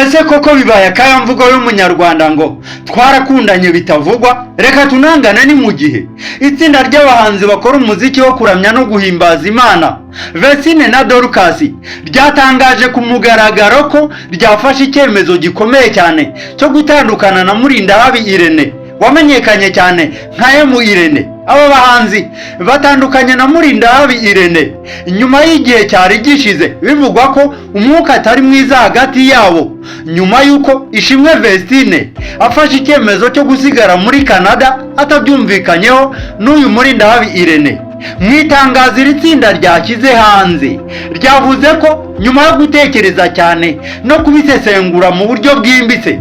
ese koko bibaye akayamvugo y'umunyarwanda ngo twarakundanye bitavugwa, reka tunangane ni mu gihe itsinda ry'abahanzi bakora umuziki wo kuramya no guhimbaza Imana Vestine na Dorcas ryatangaje ku mugaragaro ko ryafashe icyemezo gikomeye cyane cyo gutandukana na Murindahabi Irene wamenyekanye cyane nka Emu Irene. Aba bahanzi batandukanye na Murindahabi Irene nyuma y'igihe cyari gishize bivugwa ko umwuka atari mwiza hagati yabo, nyuma yuko Ishimwe Vestine afashe icyemezo cyo gusigara muri Canada atabyumvikanyeho n'uyu Murindahabi Irene. Mu itangazo iri tsinda ryashyize hanze ryavuze ko nyuma yo gutekereza cyane no kubisesengura mu buryo bwimbitse,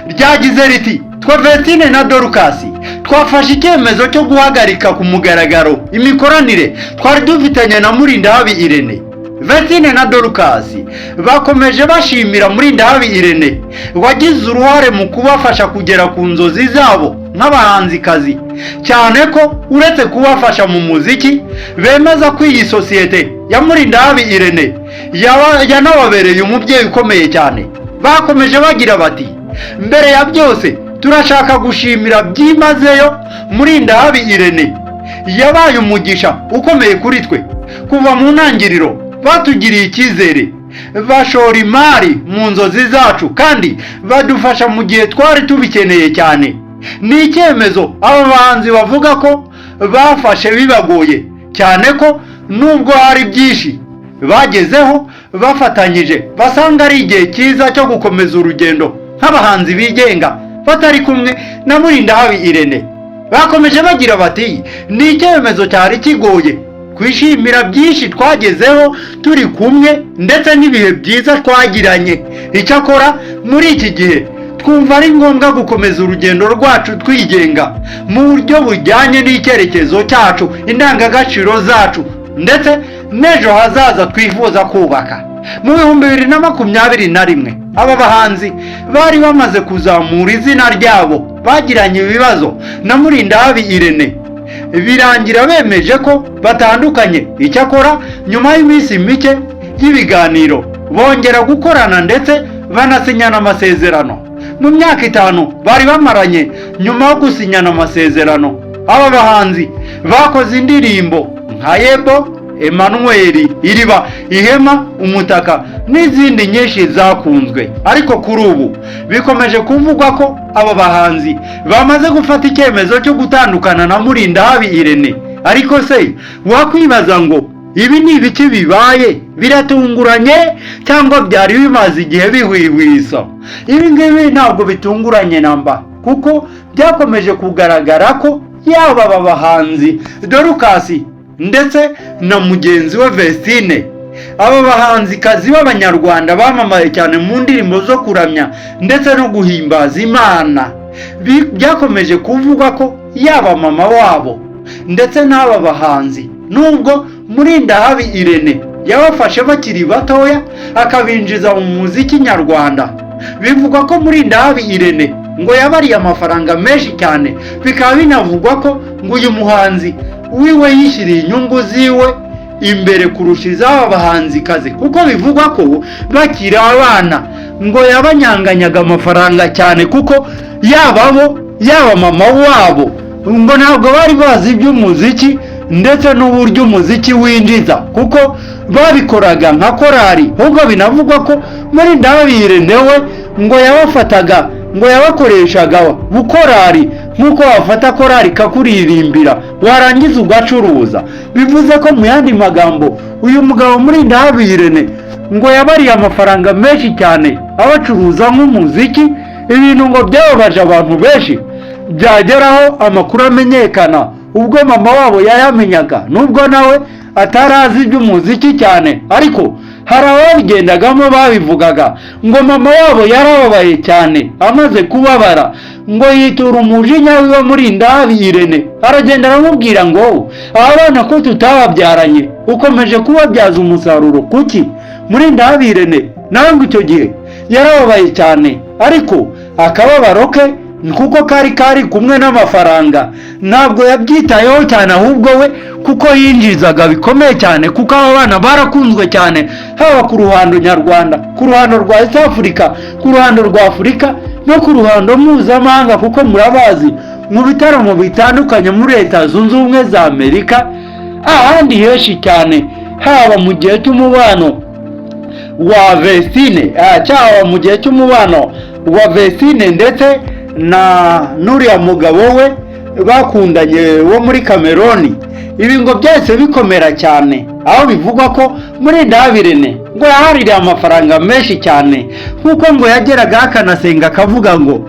ryagize riti twa Vestine na Dorcas twafashe icyemezo cyo guhagarika ku mugaragaro imikoranire twari dufitanye na Murindahabi Irene. Vestine na Dorcas bakomeje bashimira Murindahabi Irene wagize uruhare mu kubafasha kugera ku nzozi zabo nk'abahanzikazi, cyane ko uretse kubafasha mu muziki bemeza ko iyi sosiyete ya Murindahabi Irene yanababereye umubyeyi ukomeye cyane. Bakomeje bagira bati mbere ya byose turashaka gushimira byimazeyo Murindahabi Irene, yabaye umugisha ukomeye kuri twe. Kuva mu ntangiriro batugiriye icyizere, bashora imari mu nzozi zacu kandi badufasha mu gihe twari tubikeneye cyane. Ni icyemezo aba bahanzi bavuga ko bafashe bibagoye cyane ko nubwo hari byinshi bagezeho bafatanyije, basanga ari igihe cyiza cyo gukomeza urugendo nk'abahanzi bigenga batari kumwe na Murindahabi Irene. Bakomeje bagira bati ni icyemezo cyari kigoye kwishimira byinshi twagezeho turi kumwe ndetse n'ibihe byiza twagiranye. Icyakora muri iki gihe twumva ari ngombwa gukomeza urugendo rwacu twigenga mu buryo bujyanye n'icyerekezo cyacu, indangagaciro zacu ndetse n'ejo hazaza twifuza kubaka. Mu 2021 aba bahanzi bari bamaze kuzamura izina ryabo, bagiranye ibibazo na Murindahabi Irene birangira bemeje ko batandukanye. Icyakora nyuma y'iminsi mike y'ibiganiro bongera gukorana ndetse banasinyana amasezerano. Mu myaka 5 bari bamaranye nyuma yo gusinyana amasezerano, aba bahanzi bakoze indirimbo nka Yebo, Emmanuel, Iriba, Ihema, Umutaka n'izindi nyinshi zakunzwe. Ariko kuri ubu bikomeje kuvugwa ko aba bahanzi bamaze gufata icyemezo cyo gutandukana na Murindahabi Irene. Ariko se wakwibaza ngo ibi ni ibiki bibaye? Biratunguranye cyangwa byari bimaze igihe bihwihwisa? Ibi ngibi ntabwo bitunguranye namba, kuko byakomeje kugaragara ko yaba aba bahanzi Dorcas ndetse na mugenzi we Vestine, aba bahanzikazi b'abanyarwanda bamamaye cyane mu ndirimbo zo kuramya ndetse no guhimbaza Imana, byakomeje kuvuga ko yaba mama wabo ndetse n'aba bahanzi nubwo Murindahabi Irene yabafashe bakiri batoya akabinjiza mu muziki nyarwanda, bivugwa ko Murindahabi Irene ngo yabariye amafaranga menshi cyane. Bikaba binavugwa ko ngo uyu muhanzi wiwe yishyiriye inyungu ziwe imbere kurusha iz'aba bahanzikazi, kuko bivugwa ko bakiri abana ngo yabanyanganyaga amafaranga cyane, kuko yaba bo yaba mama wabo ngo ntabwo bari bazi iby'umuziki ndetse n'uburyo umuziki winjiza, kuko babikoraga nka korari. Ahubwo binavugwa ko Murindahabi Irene we ngo yabafataga ngo yabakoreshaga bukorari nk'uko wafata korari kakuririmbira warangiza ugacuruza. Bivuze ko mu yandi magambo uyu mugabo Murindahabi Irene ngo yabariye amafaranga menshi cyane abacuruza nk'umuziki. Ibintu ngo byababaje abantu benshi, byageraho amakuru amenyekana ubwo mama wabo yayamenyaga, nubwo nawe atarazi iby'umuziki cyane. Ariko hari ababigendagamo babivugaga ngo mama wabo yarababaye cyane, amaze kubabara ngo yitura umujinya wiwe Murindahabi Irene, aragenda aramubwira ngo abana ko tutababyaranye ukomeje kubabyaza umusaruro kuki? Murindahabi Irene nawe ngo icyo gihe yarababaye cyane, ariko akababaro ke kuko kari kumwe n'amafaranga ntabwo yabyitayeho cyane, ahubwo we kuko yinjizaga bikomeye cyane, kuko aba bana barakunzwe cyane haba ku ruhando nyarwanda, ku ruhando rwa East Africa, ku ruhando rwa Afurika no ku ruhando mpuzamahanga, kuko murabazi mu bitaramo bitandukanye muri Leta Zunze Ubumwe za Amerika, ahandi henshi cyane, haba mu gihe cy'umubano wa Vestine, cyangwa mu gihe cy'umubano wa Vestine ndetse na nuriya mugabo we bakundanye wo muri Cameroon, ibi ngo byose bikomera cyane, aho bivugwa ko muri Ndabirene ngo yahaririye amafaranga menshi cyane, kuko ngo yageraga akanasenga akavuga ngo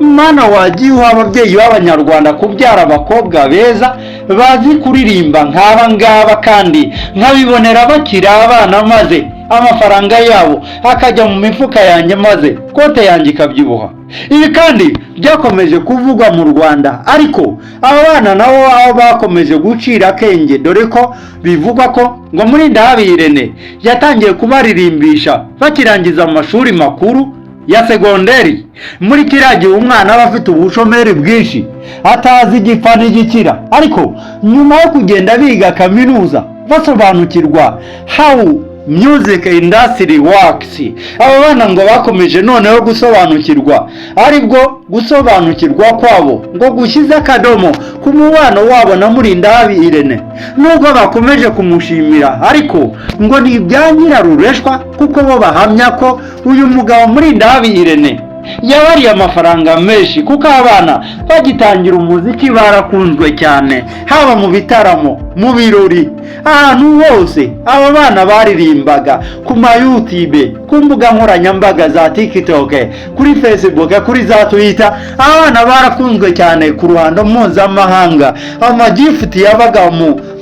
Mana wagiye uha ababyeyi b'Abanyarwanda kubyara abakobwa beza bazi kuririmba nk'aba ngaba, kandi nkabibonera bakiri abana, maze amafaranga yabo akajya mu mifuka yanjye, maze kote yanjye ikabyibuha. Ibi kandi byakomeje kuvugwa mu Rwanda, ariko aba bana nabo bakomeje gucira akenge, dore ko bivugwa ko ngo muri Ndabirene yatangiye kubaririmbisha bakirangiza amashuri makuru ya segonderi. Muri kiriya gihe umwana aba afite ubushomeri bwinshi, atazi igipfa n'igikira, ariko nyuma yo kugenda biga kaminuza basobanukirwa how music industry works, aba bana ngo bakomeje noneho gusobanukirwa, aribwo gusobanukirwa kwabo ngo gushyize akadomo ku mubano wabo na muri Ndabirene. Nubwo bakomeje kumushimira, ariko ngo ni ibya nyirarureshwa, kuko bo bahamya ko uyu mugabo muri Ndabirene yabariye amafaranga menshi, kuko abana bagitangira umuziki barakunzwe cyane, haba mu bitaramo, mu birori, ahantu hose aba bana baririmbaga, ku ma YouTube, ku mbuga nkoranyambaga za TikTok, kuri Facebook, kuri za Twitter. Abana barakunzwe cyane ku ruhando mpuzamahanga, amagifuti yabaga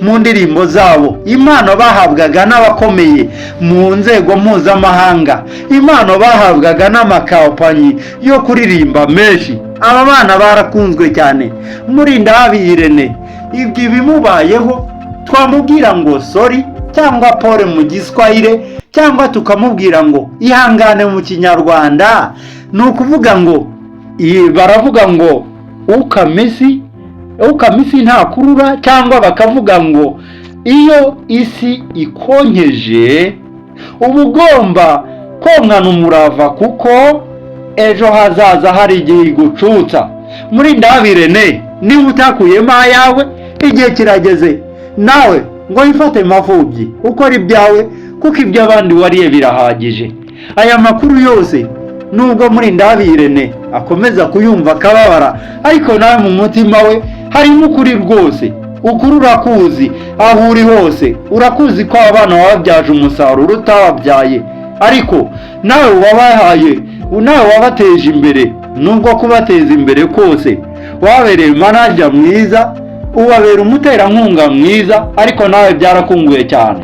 mu ndirimbo zabo, impano bahabwaga n'abakomeye mu nzego mpuzamahanga, impano bahabwaga n'amakampani yo kuririmba menshi. Aba bana barakunzwe cyane muri Ndabirene. Ibyo bimubayeho twamubwira ngo sorry, cyangwa pole mu Giswahili, cyangwa tukamubwira ngo ihangane mu Kinyarwanda. Ni ukuvuga ngo baravuga ngo ukamisi nta kurura, cyangwa bakavuga ngo iyo isi ikonkeje uba ugomba konkana umurava, kuko ejo hazaza hari igihe igucutsa. Muri Ndabirene niba utakuyemo ayawe, igihe kirageze nawe ngo wifate mafubyi ukora ibyawe, kuko iby'abandi wariye birahagije. Aya makuru yose nubwo muri Ndabirene akomeza kuyumva akababara, ariko nawe mu mutima we harimo ukuri rwose. Ukuri urakuzi, aho uri hose urakuzi ko abana wababyaje umusaruro utababyaye, ariko nawe wabahaye, nawe wabateje imbere. Nubwo kubateza imbere kose wabereye manager mwiza, ubabera umuterankunga mwiza, ariko nawe byarakunguye cyane.